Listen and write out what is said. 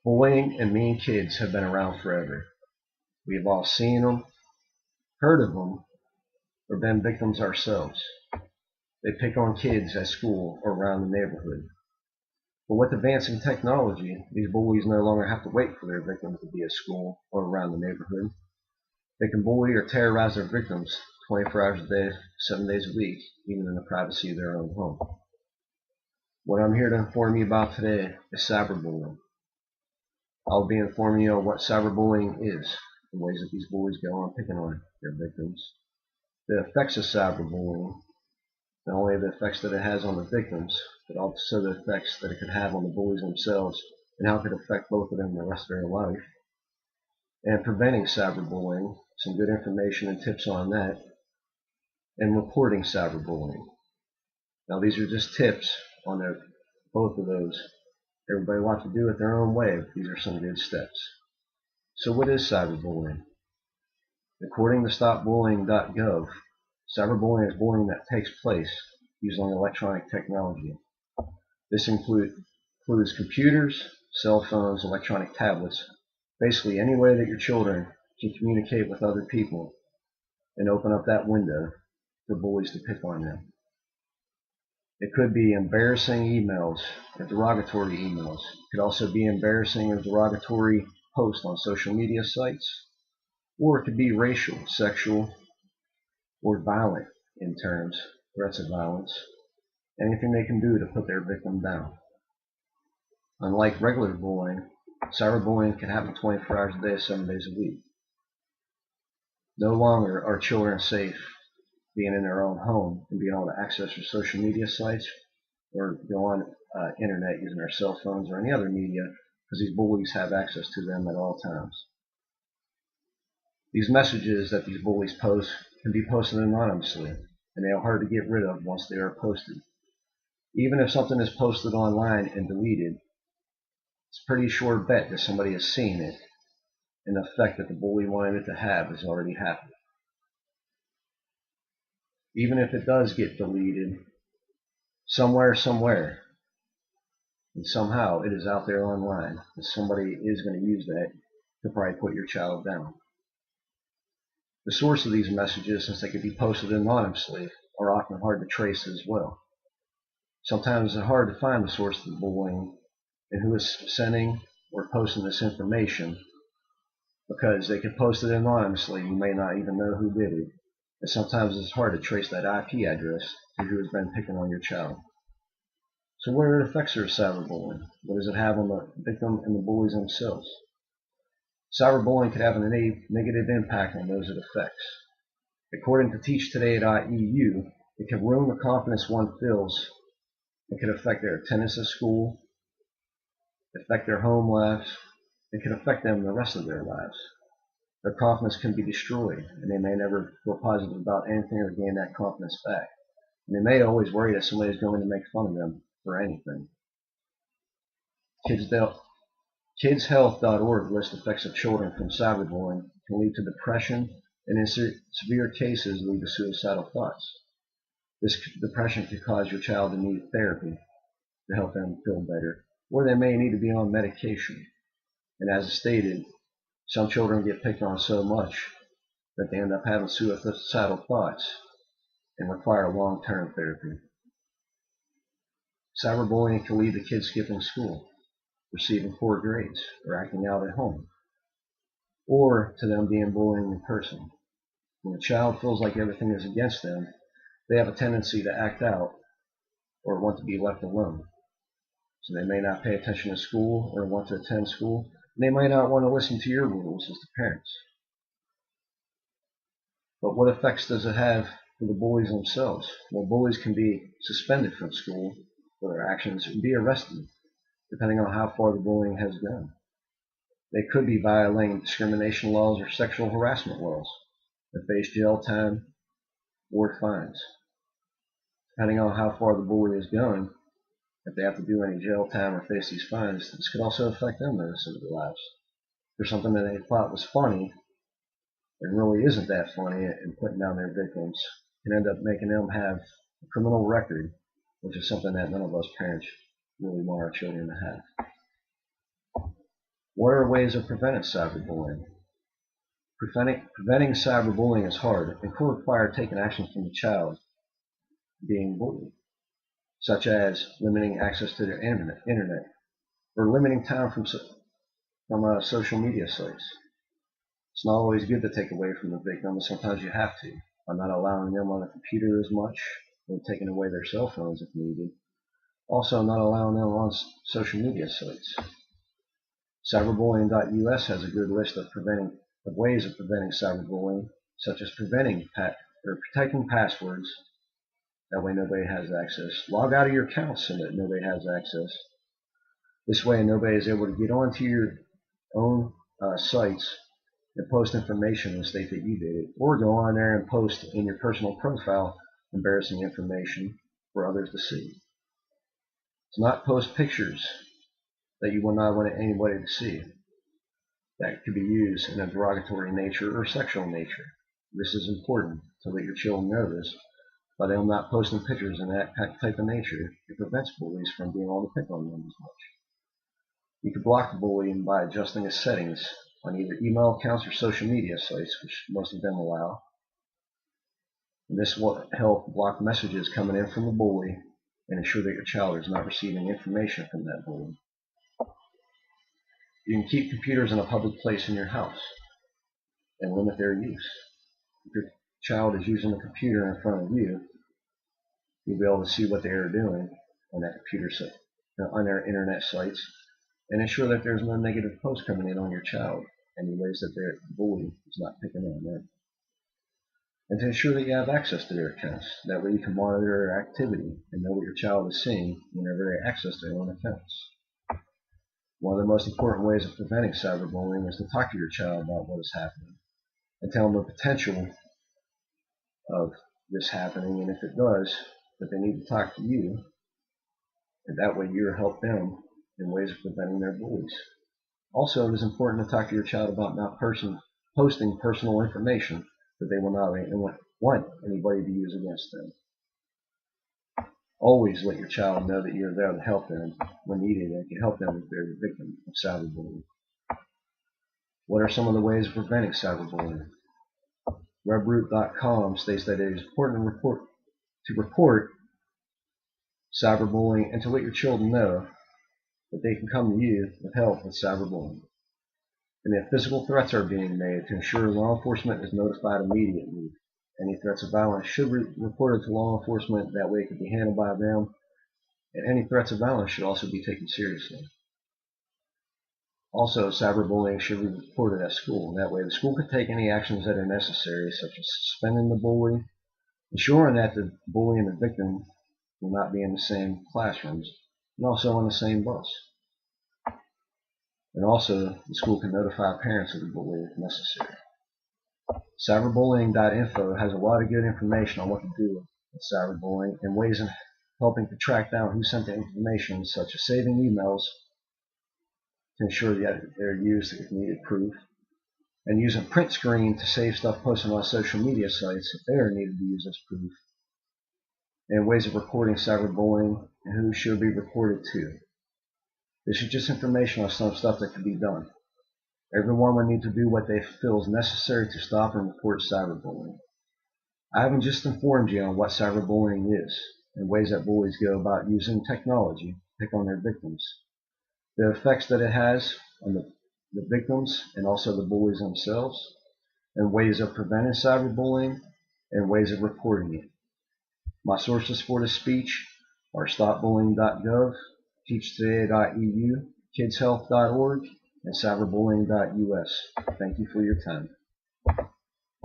Bullying and mean kids have been around forever. We have all seen them, heard of them, or been victims ourselves. They pick on kids at school or around the neighborhood. But with advancing technology, these bullies no longer have to wait for their victims to be at school or around the neighborhood. They can bully or terrorize their victims 24 hours a day, 7 days a week, even in the privacy of their own home. What I'm here to inform you about today is cyberbullying. I'll be informing you on what cyberbullying is, the ways that these bullies go on picking on their victims, the effects of cyberbullying, not only the effects that it has on the victims, but also the effects that it could have on the bullies themselves, and how it could affect both of them the rest of their life, and preventing cyberbullying, some good information and tips on that, and reporting cyberbullying. Now these are just tips on both of those. Everybody will have to do it their own way, but these are some good steps. So what is cyberbullying? According to stopbullying.gov, cyberbullying is bullying that takes place using electronic technology. This includes computers, cell phones, electronic tablets, basically any way that your children can communicate with other people and open up that window for bullies to pick on them. It could be embarrassing emails or derogatory emails. It could also be embarrassing or derogatory posts on social media sites, or it could be racial, sexual, or violent in terms, threats of violence, anything they can do to put their victim down. Unlike regular bullying, cyberbullying can happen 24 hours a day, 7 days a week. No longer are children safe being in their own home and being able to access their social media sites or go on internet using their cell phones or any other media, because these bullies have access to them at all times. These messages that these bullies post can be posted anonymously, and they are hard to get rid of once they are posted. Even if something is posted online and deleted, it's a pretty sure bet that somebody has seen it, and the effect that the bully wanted it to have has already happened. Even if it does get deleted, somewhere, and somehow it is out there online, and somebody is going to use that to probably put your child down. The source of these messages, since they can be posted anonymously, are often hard to trace as well. Sometimes it's hard to find the source of the bullying and who is sending or posting this information, because they can post it anonymously. You may not even know who did it. And sometimes it's hard to trace that IP address to who has been picking on your child. So what are the effects of cyberbullying? What does it have on the victim and the bullies themselves? Cyberbullying could have a negative impact on those it affects. According to teachtoday.eu, it can ruin the confidence one feels. It could affect their attendance at school, affect their home lives. It could affect them the rest of their lives. Their confidence can be destroyed, and they may never feel positive about anything or gain that confidence back. And they may always worry that somebody is going to make fun of them for anything. KidsHealth.org lists effects of children from cyberbullying can lead to depression, and in severe cases lead to suicidal thoughts. This depression could cause your child to need therapy to help them feel better, or they may need to be on medication. And as stated, some children get picked on so much that they end up having suicidal thoughts and require long-term therapy. Cyberbullying can lead to kids skipping school, receiving poor grades, or acting out at home, or to them being bullied in person. When a child feels like everything is against them, they have a tendency to act out or want to be left alone. So they may not pay attention to school or want to attend school. They might not want to listen to your rules as the parents. But what effects does it have for the bullies themselves? Well, bullies can be suspended from school for their actions and be arrested, depending on how far the bullying has gone. They could be violating discrimination laws or sexual harassment laws and face jail time or fines. Depending on how far the bully is going, if they have to do any jail time or face these fines, this could also affect them the rest of their lives. If something that they thought was funny and really isn't that funny and putting down their victims, can end up making them have a criminal record, which is something that none of us parents really want our children to have. What are ways of preventing cyberbullying? Preventing cyberbullying is hard and could require taking action from the child being bullied, such as limiting access to their internet or limiting time from social media sites. It's not always good to take away from the victim, but sometimes you have to, by not allowing them on the computer as much, or taking away their cell phones if needed. Also, not allowing them on social media sites. Cyberbullying.us has a good list of ways of preventing cyberbullying, such as protecting passwords, that way nobody has access. Log out of your account so that nobody has access. This way nobody is able to get onto your own sites and post information and state that you did it, or go on there and post in your personal profile embarrassing information for others to see. To not post pictures that you will not want anybody to see that could be used in a derogatory nature or sexual nature. This is important to let your children know this. By them not posting pictures in that type of nature, it prevents bullies from being able to pick on them as much. You can block the bullying by adjusting the settings on either email accounts or social media sites, which most of them allow. And this will help block messages coming in from the bully and ensure that your child is not receiving information from that bully. You can keep computers in a public place in your house and limit their use. If your child is using a computer in front of you, you'll be able to see what they are doing on that computer site, on their internet sites, and ensure that there's no negative posts coming in on your child, any ways that their bully is not picking on them. And to ensure that you have access to their accounts. That way you can monitor their activity and know what your child is seeing whenever they access their own accounts. One of the most important ways of preventing cyberbullying is to talk to your child about what is happening and tell them the potential of this happening, and if it does, that they need to talk to you, and that way you'll help them in ways of preventing their bullies. Also, it is important to talk to your child about not posting personal information that they will not want anybody to use against them. Always let your child know that you're there to help them when needed and can help them if they're the victim of cyberbullying. What are some of the ways of preventing cyberbullying? Webroot.com states that it is important to report cyberbullying and to let your children know that they can come to you with help with cyberbullying. And if physical threats are being made, to ensure law enforcement is notified immediately. Any threats of violence should be reported to law enforcement, that way it can be handled by them, and any threats of violence should also be taken seriously. Also, cyberbullying should be reported at school, and that way the school can take any actions that are necessary, such as suspending the bully, ensuring that the bully and the victim will not be in the same classrooms, and also on the same bus. And also, the school can notify parents of the bully if necessary. Cyberbullying.info has a lot of good information on what to do with cyberbullying and ways of helping to track down who sent the information, such as saving emails to ensure that they're used if needed proof, and using print screen to save stuff posted on social media sites if they are needed to use as proof, and ways of reporting cyberbullying and who should be reported to. This is just information on some stuff that can be done. Everyone will need to do what they feel is necessary to stop and report cyberbullying. I haven't just informed you on what cyberbullying is and ways that bullies go about using technology to pick on their victims, the effects that it has on the victims and also the bullies themselves, and ways of preventing cyberbullying and ways of reporting it. My sources for this speech are stopbullying.gov, teachtoday.eu, kidshealth.org, and cyberbullying.us. Thank you for your time.